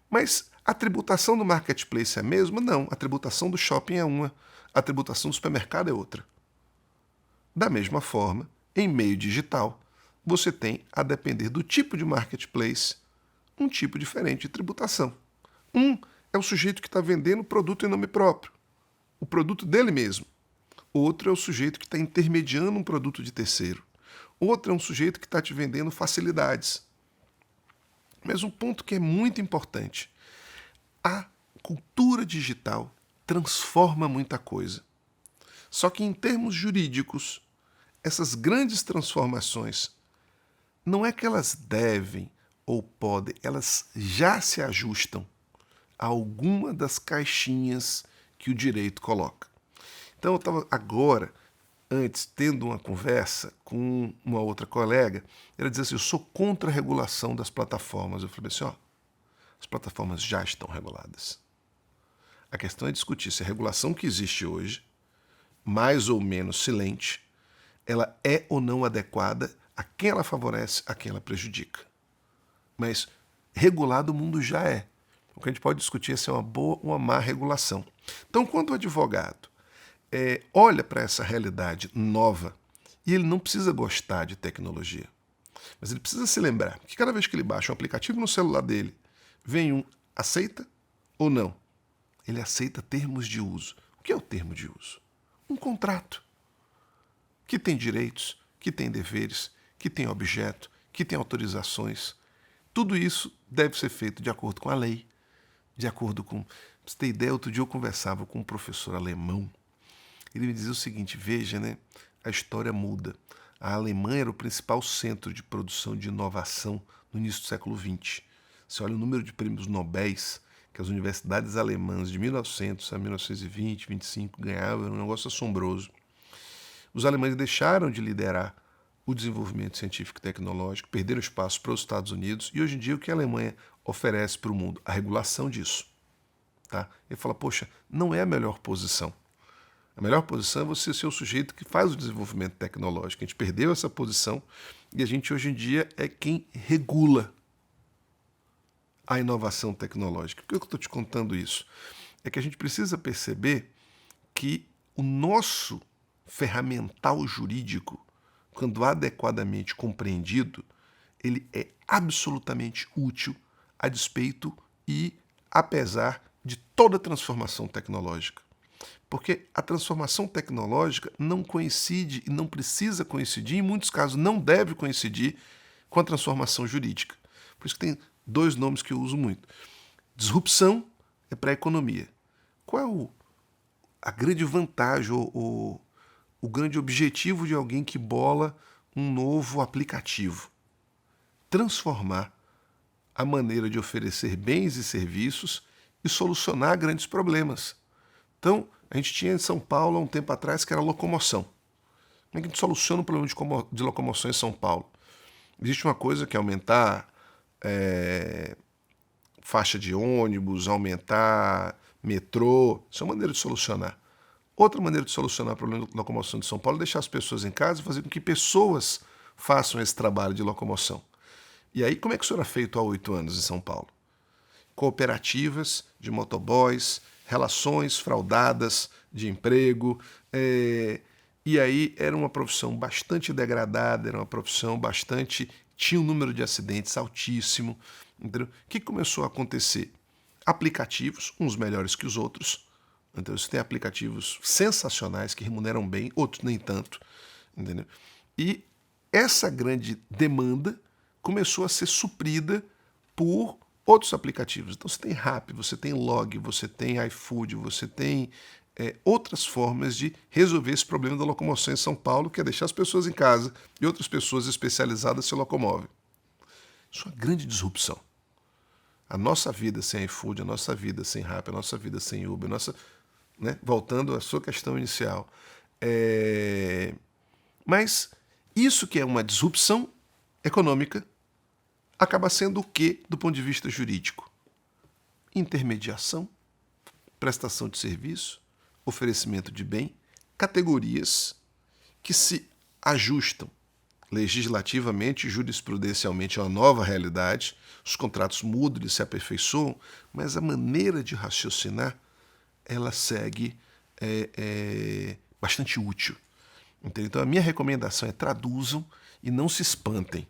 Mas a tributação do marketplace é a mesma? Não. A tributação do shopping é uma. A tributação do supermercado é outra. Da mesma forma, em meio digital, você tem, a depender do tipo de marketplace, um tipo diferente de tributação. Um é o sujeito que está vendendo o produto em nome próprio, o produto dele mesmo. Outro é o sujeito que está intermediando um produto de terceiro. Outro é um sujeito que está te vendendo facilidades. Mas um ponto que é muito importante, a cultura digital transforma muita coisa. Só que em termos jurídicos, essas grandes transformações, não é que elas devem ou podem, elas já se ajustam a alguma das caixinhas que o direito coloca. Então eu estava agora, antes, tendo uma conversa com uma outra colega, ela dizia assim, eu sou contra a regulação das plataformas. Eu falei assim, ó, as plataformas já estão reguladas. A questão é discutir se a regulação que existe hoje, mais ou menos silente, ela é ou não adequada a quem ela favorece, a quem ela prejudica. Mas regulado o mundo já é. O que a gente pode discutir é se é uma boa ou uma má regulação. Então, quando o advogado olha para essa realidade nova, e ele não precisa gostar de tecnologia, mas ele precisa se lembrar que cada vez que ele baixa um aplicativo no celular dele, vem um aceita ou não. Ele aceita termos de uso. O que é o termo de uso? Um contrato que tem direitos, que tem deveres, que tem objeto, que tem autorizações. Tudo isso deve ser feito de acordo com a lei, de acordo com... Pra você ter ideia, outro dia eu conversava com um professor alemão. Ele me dizia o seguinte, veja, né? A história muda. A Alemanha era o principal centro de produção de inovação no início do século XX. Você olha o número de prêmios Nobéis que as universidades alemãs de 1900 a 1920, 25 ganhavam, era um negócio assombroso. Os alemães deixaram de liderar o desenvolvimento científico e tecnológico, perderam espaço para os Estados Unidos e hoje em dia o que a Alemanha oferece para o mundo? A regulação disso. Tá? Ele fala, poxa, não é a melhor posição. A melhor posição é você ser o sujeito que faz o desenvolvimento tecnológico. A gente perdeu essa posição e a gente hoje em dia é quem regula a inovação tecnológica. Por que eu estou te contando isso? É que a gente precisa perceber que o nosso ferramental jurídico, quando adequadamente compreendido, ele é absolutamente útil a despeito e apesar de toda a transformação tecnológica. Porque a transformação tecnológica não coincide e não precisa coincidir, em muitos casos não deve coincidir com a transformação jurídica. Por isso que tem dois nomes que eu uso muito. Disrupção é para a economia. Qual é a grande vantagem, o grande objetivo de alguém que bola um novo aplicativo? Transformar a maneira de oferecer bens e serviços e solucionar grandes problemas. Então, a gente tinha em São Paulo, há um tempo atrás, que era locomoção. Como é que a gente soluciona o problema de locomoção em São Paulo? Existe uma coisa que é aumentar faixa de ônibus, aumentar metrô. Isso é uma maneira de solucionar. Outra maneira de solucionar o problema de locomoção de São Paulo é deixar as pessoas em casa e fazer com que pessoas façam esse trabalho de locomoção. E aí, como é que isso era feito há 8 anos em São Paulo? Cooperativas de motoboys, relações fraudadas de emprego, e aí era uma profissão bastante degradada, era uma profissão bastante... tinha um número de acidentes altíssimo. Entendeu? O que começou a acontecer? Aplicativos, uns melhores que os outros. Então, você tem aplicativos sensacionais que remuneram bem, outros nem tanto. Entendeu? E essa grande demanda começou a ser suprida por outros aplicativos. Então você tem Rappi, você tem Log, você tem iFood, você tem outras formas de resolver esse problema da locomoção em São Paulo, que é deixar as pessoas em casa e outras pessoas especializadas se locomovem. Isso é uma grande disrupção. A nossa vida sem iFood, a nossa vida sem Rappi, a nossa vida sem Uber, voltando à sua questão inicial. Mas isso que é uma disrupção econômica acaba sendo o quê do ponto de vista jurídico? Intermediação, prestação de serviço, oferecimento de bem, categorias que se ajustam legislativamente e jurisprudencialmente a uma nova realidade, os contratos mudam e se aperfeiçoam, mas a maneira de raciocinar ela segue bastante útil. Então a minha recomendação é traduzam e não se espantem.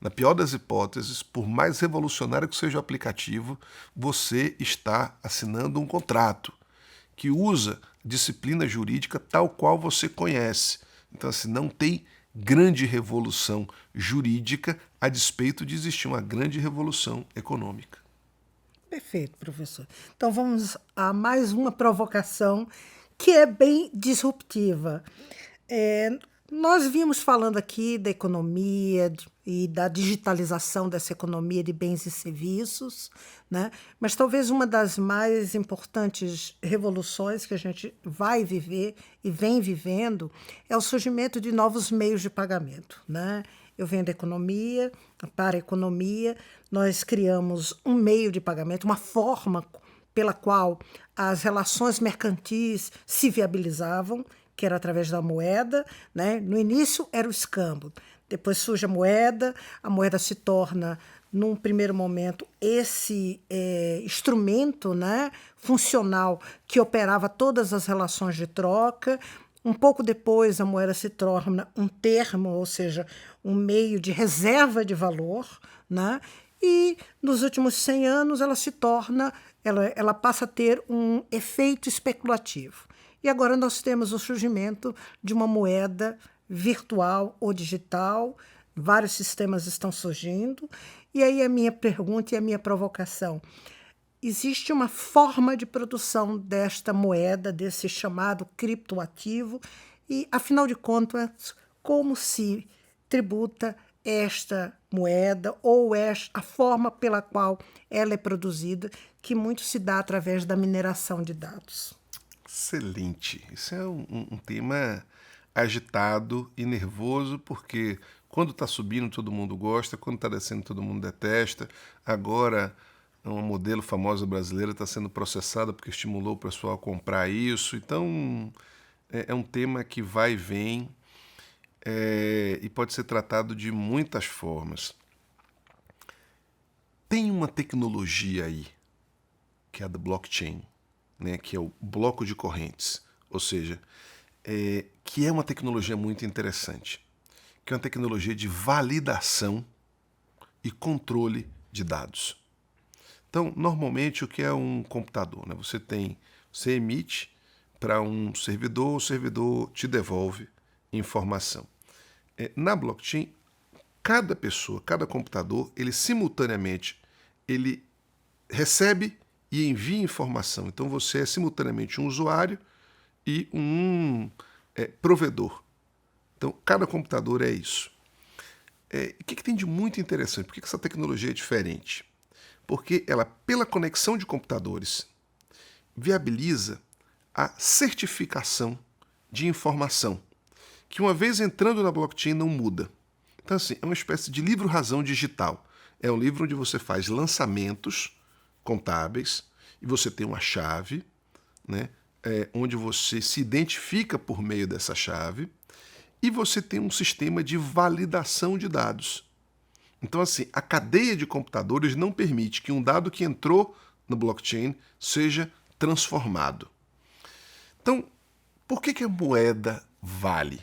Na pior das hipóteses, por mais revolucionário que seja o aplicativo, você está assinando um contrato que usa disciplina jurídica tal qual você conhece. Então, assim, não tem grande revolução jurídica a despeito de existir uma grande revolução econômica. Perfeito, professor. Então vamos a mais uma provocação que é bem disruptiva. Nós vimos falando aqui da economia e da digitalização dessa economia de bens e serviços, né? Mas talvez uma das mais importantes revoluções que a gente vai viver e vem vivendo é o surgimento de novos meios de pagamento, né? Eu venho da economia, para a economia, nós criamos um meio de pagamento, uma forma pela qual as relações mercantis se viabilizavam, que era através da moeda, né? No início era o escambo, depois surge a moeda se torna, num primeiro momento, esse instrumento, né, funcional que operava todas as relações de troca. Um pouco depois, a moeda se torna um termo, ou seja, um meio de reserva de valor, né? E nos últimos 100 anos ela passa a ter um efeito especulativo. E agora nós temos o surgimento de uma moeda virtual ou digital, vários sistemas estão surgindo, e aí a minha pergunta e a minha provocação: existe uma forma de produção desta moeda, desse chamado criptoativo, e, afinal de contas, como se tributa esta moeda ou a forma pela qual ela é produzida, que muito se dá através da mineração de dados? Excelente. Isso é um tema agitado e nervoso, porque quando está subindo todo mundo gosta, quando está descendo todo mundo detesta. Agora, uma modelo famosa brasileira está sendo processada porque estimulou o pessoal a comprar isso. Então, é um tema que vai e vem e pode ser tratado de muitas formas. Tem uma tecnologia aí, que é a do blockchain, né, que é o bloco de correntes, ou seja, que é uma tecnologia muito interessante, que é uma tecnologia de validação e controle de dados. Então, normalmente, o que é um computador? Né? Você emite para um servidor, o servidor te devolve informação. Na blockchain, cada pessoa, cada computador, ele simultaneamente recebe e envia informação. Então, você é simultaneamente um usuário e um provedor. Então, cada computador é isso. O que tem de muito interessante? Por que essa tecnologia é diferente? Porque ela, pela conexão de computadores, viabiliza a certificação de informação, que uma vez entrando na blockchain não muda. Então, assim, é uma espécie de livro-razão digital. É um livro onde você faz lançamentos contábeis e você tem uma chave, né, onde você se identifica por meio dessa chave e você tem um sistema de validação de dados. Então, assim, a cadeia de computadores não permite que um dado que entrou no blockchain seja transformado. Então, por que a moeda vale?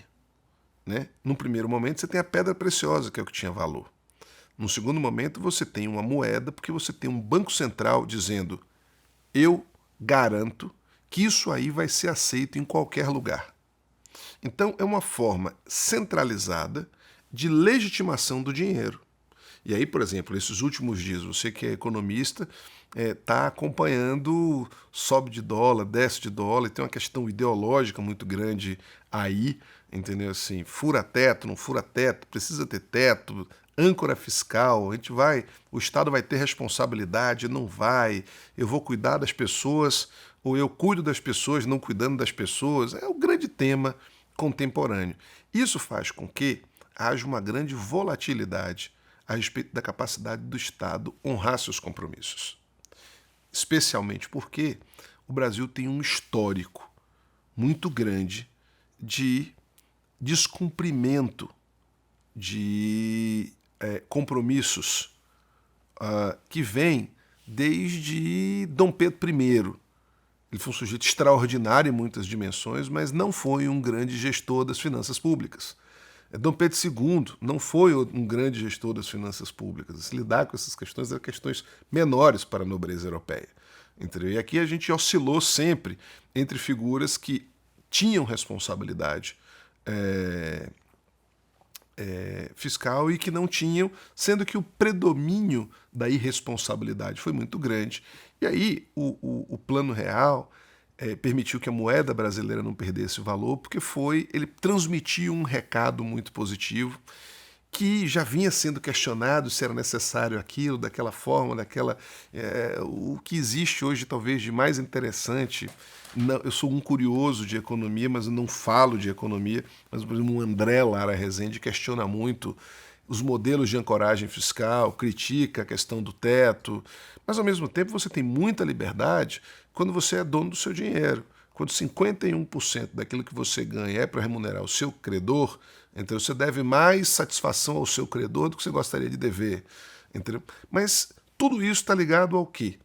Né? Num primeiro momento, você tem a pedra preciosa, que é o que tinha valor. Num segundo momento, você tem uma moeda, porque você tem um banco central dizendo: eu garanto que isso aí vai ser aceito em qualquer lugar. Então, é uma forma centralizada de legitimação do dinheiro. E aí, por exemplo, esses últimos dias, você que é economista está acompanhando sobe de dólar, desce de dólar, e tem uma questão ideológica muito grande aí, entendeu? Assim, fura teto, não fura teto, precisa ter teto, âncora fiscal, o Estado vai ter responsabilidade, não vai, eu vou cuidar das pessoas, ou eu cuido das pessoas não cuidando das pessoas, é o grande tema contemporâneo. Isso faz com que haja uma grande volatilidade a respeito da capacidade do Estado honrar seus compromissos. Especialmente porque o Brasil tem um histórico muito grande de descumprimento de compromissos que vem desde Dom Pedro I. Ele foi um sujeito extraordinário em muitas dimensões, mas não foi um grande gestor das finanças públicas. Dom Pedro II não foi um grande gestor das finanças públicas. Se lidar com essas questões eram questões menores para a nobreza europeia. Entendeu? E aqui a gente oscilou sempre entre figuras que tinham responsabilidade fiscal e que não tinham, sendo que o predomínio da irresponsabilidade foi muito grande. E aí o Plano Real permitiu que a moeda brasileira não perdesse valor, porque ele transmitiu um recado muito positivo, que já vinha sendo questionado se era necessário aquilo, daquela forma, o que existe hoje talvez de mais interessante. Não, eu sou um curioso de economia, mas eu não falo de economia. Mas, por exemplo, o André Lara Rezende questiona muito os modelos de ancoragem fiscal, critica a questão do teto, mas ao mesmo tempo você tem muita liberdade quando você é dono do seu dinheiro. Quando 51% daquilo que você ganha é para remunerar o seu credor, então você deve mais satisfação ao seu credor do que você gostaria de dever. Entendeu? Mas tudo isso está ligado ao quê?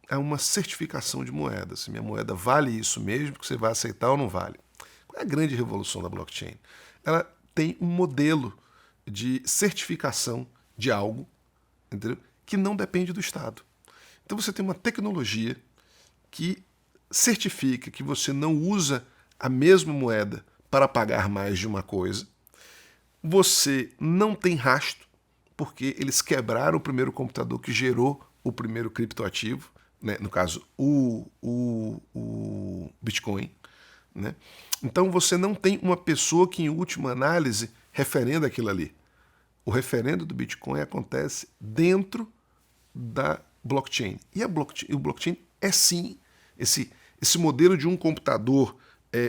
A uma certificação de moeda. Se minha moeda vale isso mesmo, que você vai aceitar ou não vale. Qual é a grande revolução da blockchain? Ela tem um modelo de certificação de algo, entendeu? Que não depende do Estado. Então você tem uma tecnologia que certifica que você não usa a mesma moeda para pagar mais de uma coisa. Você não tem rastro, porque eles quebraram o primeiro computador que gerou o primeiro criptoativo, né? No caso, o Bitcoin. Né? Então você não tem uma pessoa que, em última análise, referenda aquilo ali. O referendo do Bitcoin acontece dentro da blockchain. E o blockchain é sim esse modelo de um computador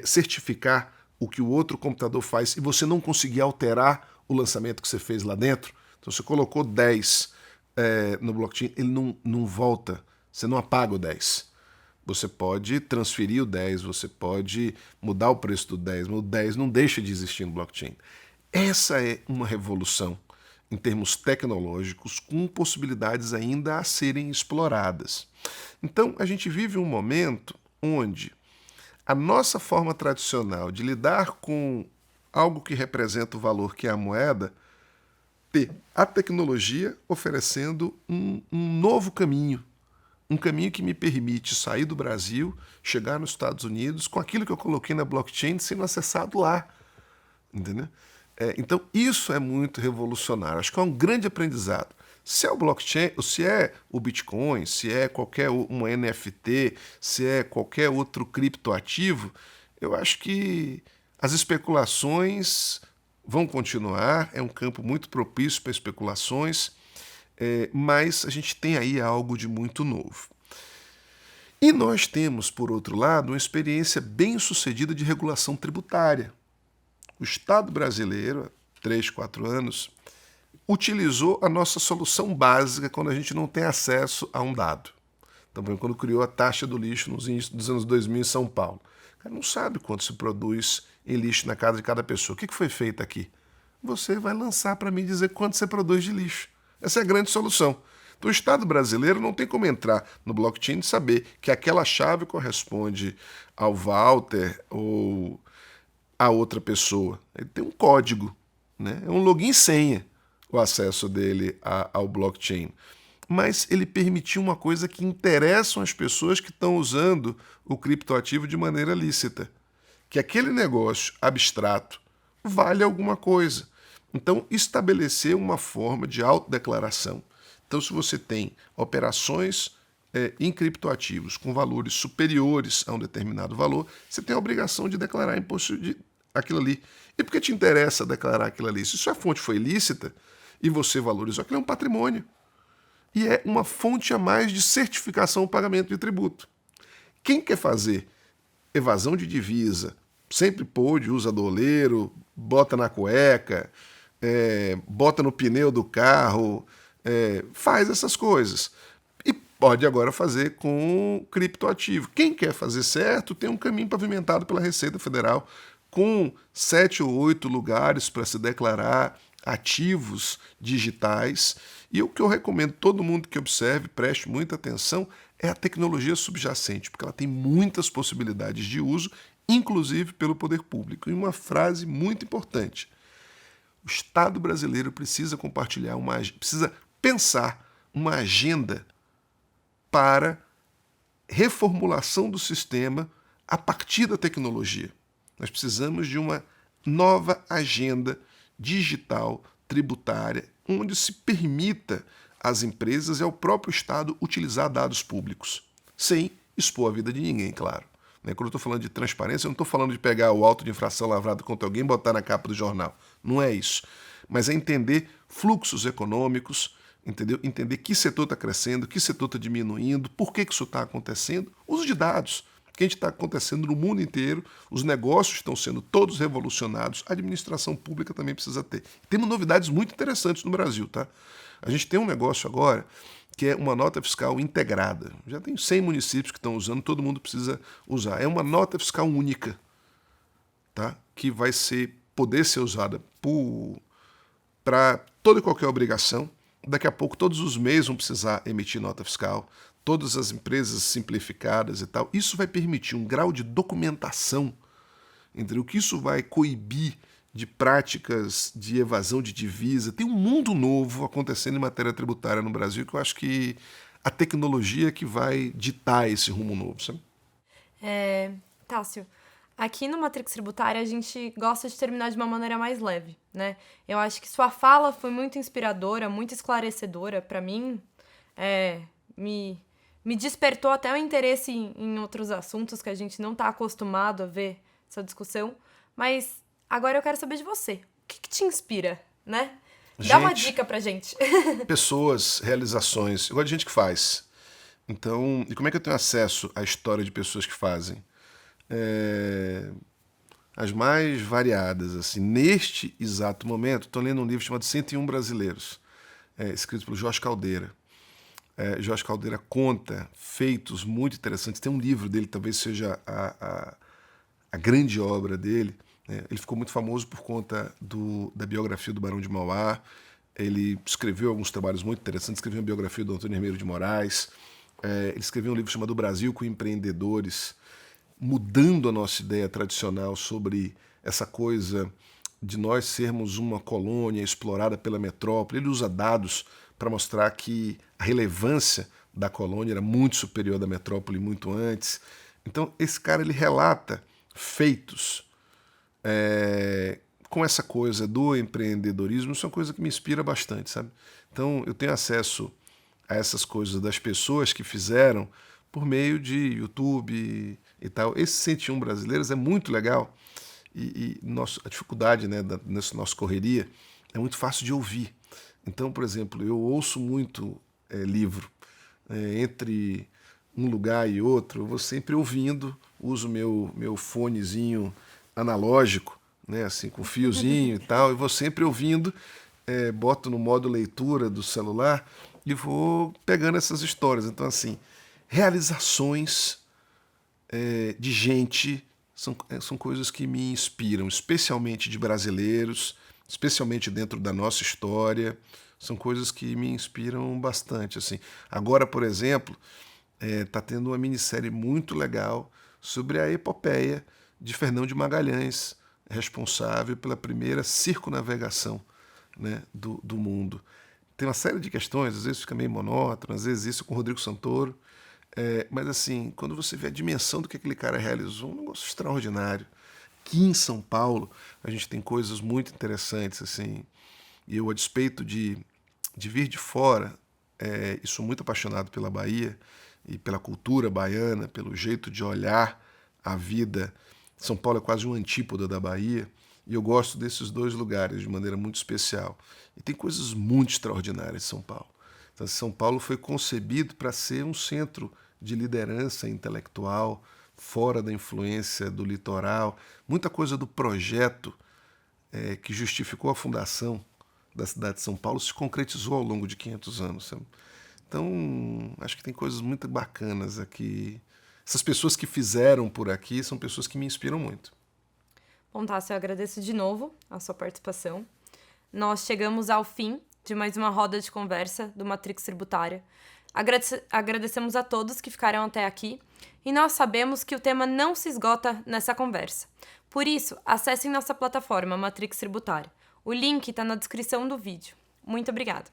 certificar o que o outro computador faz e você não conseguir alterar o lançamento que você fez lá dentro. Então você colocou 10 no blockchain, ele não volta, você não apaga o 10. Você pode transferir o 10, você pode mudar o preço do 10, mas o 10 não deixa de existir no blockchain. Essa é uma revolução em termos tecnológicos, com possibilidades ainda a serem exploradas. Então, a gente vive um momento onde a nossa forma tradicional de lidar com algo que representa o valor que é a moeda, ter a tecnologia oferecendo um novo caminho, um caminho que me permite sair do Brasil, chegar nos Estados Unidos com aquilo que eu coloquei na blockchain sendo acessado lá. Entendeu? Então, isso é muito revolucionário. Acho que é um grande aprendizado. Se é o blockchain, ou se é o Bitcoin, se é qualquer um NFT, se é qualquer outro criptoativo, eu acho que as especulações vão continuar, é um campo muito propício para especulações, mas a gente tem aí algo de muito novo. E nós temos, por outro lado, uma experiência bem-sucedida de regulação tributária. O Estado brasileiro, há 3, 4 anos, utilizou a nossa solução básica quando a gente não tem acesso a um dado. Então, quando criou a taxa do lixo nos inícios dos anos 2000 em São Paulo. O cara não sabe quanto se produz em lixo na casa de cada pessoa. O que foi feito aqui? Você vai lançar para mim dizer quanto você produz de lixo. Essa é a grande solução. Então, o Estado brasileiro não tem como entrar no blockchain e saber que aquela chave corresponde ao Walter ou a outra pessoa. Ele tem um código, né? É um login e senha o acesso dele ao blockchain. Mas ele permitiu uma coisa que interessa as pessoas que estão usando o criptoativo de maneira lícita, que aquele negócio abstrato vale alguma coisa. Então, estabelecer uma forma de autodeclaração. Então, se você tem operações em criptoativos com valores superiores a um determinado valor, você tem a obrigação de declarar imposto de aquilo ali. E por que te interessa declarar aquilo ali? Se sua fonte foi ilícita e você valorizou, aquilo é um patrimônio. E é uma fonte a mais de certificação do pagamento de tributo. Quem quer fazer evasão de divisa, sempre pôde, usa doleiro, bota na cueca, bota no pneu do carro, faz essas coisas. E pode agora fazer com criptoativo. Quem quer fazer certo tem um caminho pavimentado pela Receita Federal, com 7 ou 8 lugares para se declarar ativos digitais. E o que eu recomendo todo mundo que observe, preste muita atenção, é a tecnologia subjacente, porque ela tem muitas possibilidades de uso, inclusive pelo poder público. E uma frase muito importante: o Estado brasileiro precisa precisa pensar uma agenda para reformulação do sistema a partir da tecnologia. Nós precisamos de uma nova agenda digital tributária, onde se permita às empresas e ao próprio Estado utilizar dados públicos, sem expor a vida de ninguém, claro. Quando eu estou falando de transparência, eu não estou falando de pegar o auto de infração lavrado contra alguém e botar na capa do jornal. Não é isso. Mas é entender fluxos econômicos, entender que setor está crescendo, que setor está diminuindo, por que isso está acontecendo. Uso de dados, que a gente está acontecendo no mundo inteiro, os negócios estão sendo todos revolucionados, a administração pública também precisa ter. Temos novidades muito interessantes no Brasil, tá? A gente tem um negócio agora que é uma nota fiscal integrada. Já tem 100 municípios que estão usando, todo mundo precisa usar. É uma nota fiscal única, tá? Que vai poder ser usada para toda e qualquer obrigação. Daqui a pouco, todos os meses vão precisar emitir nota fiscal, todas as empresas simplificadas e tal. Isso vai permitir um grau de documentação, entendeu? Que isso vai coibir de práticas de evasão de divisa. Tem um mundo novo acontecendo em matéria tributária no Brasil que eu acho que a tecnologia é que vai ditar esse rumo novo, sabe? Tássio, aqui no Matrix Tributária a gente gosta de terminar de uma maneira mais leve, né? Eu acho que sua fala foi muito inspiradora, muito esclarecedora para mim. Me despertou até o interesse em outros assuntos que a gente não está acostumado a ver essa discussão. Mas agora eu quero saber de você. O que te inspira, né? Dá uma dica pra gente. Pessoas, realizações. Eu gosto de gente que faz. Então, e como é que eu tenho acesso à história de pessoas que fazem? As mais variadas, assim. Neste exato momento, estou lendo um livro chamado 101 Brasileiros, escrito pelo Jorge Caldeira. Jorge Caldeira conta feitos muito interessantes. Tem um livro dele, talvez seja a grande obra dele. Ele ficou muito famoso por conta da biografia do Barão de Mauá. Ele escreveu alguns trabalhos muito interessantes. Escreveu a biografia do Antônio Hermeiro de Moraes. Ele escreveu um livro chamado Brasil com Empreendedores, mudando a nossa ideia tradicional sobre essa coisa de nós sermos uma colônia explorada pela metrópole. Ele usa dados para mostrar que a relevância da colônia era muito superior da metrópole muito antes. Então, esse cara ele relata feitos com essa coisa do empreendedorismo. Isso é uma coisa que me inspira bastante, sabe? Então, eu tenho acesso a essas coisas das pessoas que fizeram por meio de YouTube e tal. Esse 101 Brasileiros é muito legal e a dificuldade, né, nessa nossa correria é muito fácil de ouvir. Então, por exemplo, eu ouço muito livro. Entre um lugar e outro, eu vou sempre ouvindo, uso meu fonezinho analógico, né, assim, com fiozinho e tal, e vou sempre ouvindo, boto no modo leitura do celular e vou pegando essas histórias. Então, assim, realizações de gente são coisas que me inspiram, especialmente de brasileiros, especialmente dentro da nossa história. São coisas que me inspiram bastante, assim. Agora, por exemplo, está tendo uma minissérie muito legal sobre a epopeia de Fernão de Magalhães, responsável pela primeira circunnavegação, né, do mundo. Tem uma série de questões, às vezes fica meio monótono, às vezes isso com o Rodrigo Santoro, mas assim, quando você vê a dimensão do que aquele cara realizou, um negócio extraordinário. Aqui em São Paulo, a gente tem coisas muito interessantes, assim, e eu, a despeito de vir de fora, e sou muito apaixonado pela Bahia e pela cultura baiana, pelo jeito de olhar a vida. São Paulo é quase um antípoda da Bahia, e eu gosto desses dois lugares de maneira muito especial. E tem coisas muito extraordinárias em São Paulo. Então, São Paulo foi concebido para ser um centro de liderança intelectual, fora da influência do litoral. Muita coisa do projeto que justificou a fundação da cidade de São Paulo se concretizou ao longo de 500 anos. Sabe? Então, acho que tem coisas muito bacanas aqui. Essas pessoas que fizeram por aqui são pessoas que me inspiram muito. Bom, Tássio, eu agradeço de novo a sua participação. Nós chegamos ao fim de mais uma roda de conversa do Matrix Tributária. Agradecemos a todos que ficaram até aqui e nós sabemos que o tema não se esgota nessa conversa. Por isso, acessem nossa plataforma Matrix Tributária. O link está na descrição do vídeo. Muito obrigada!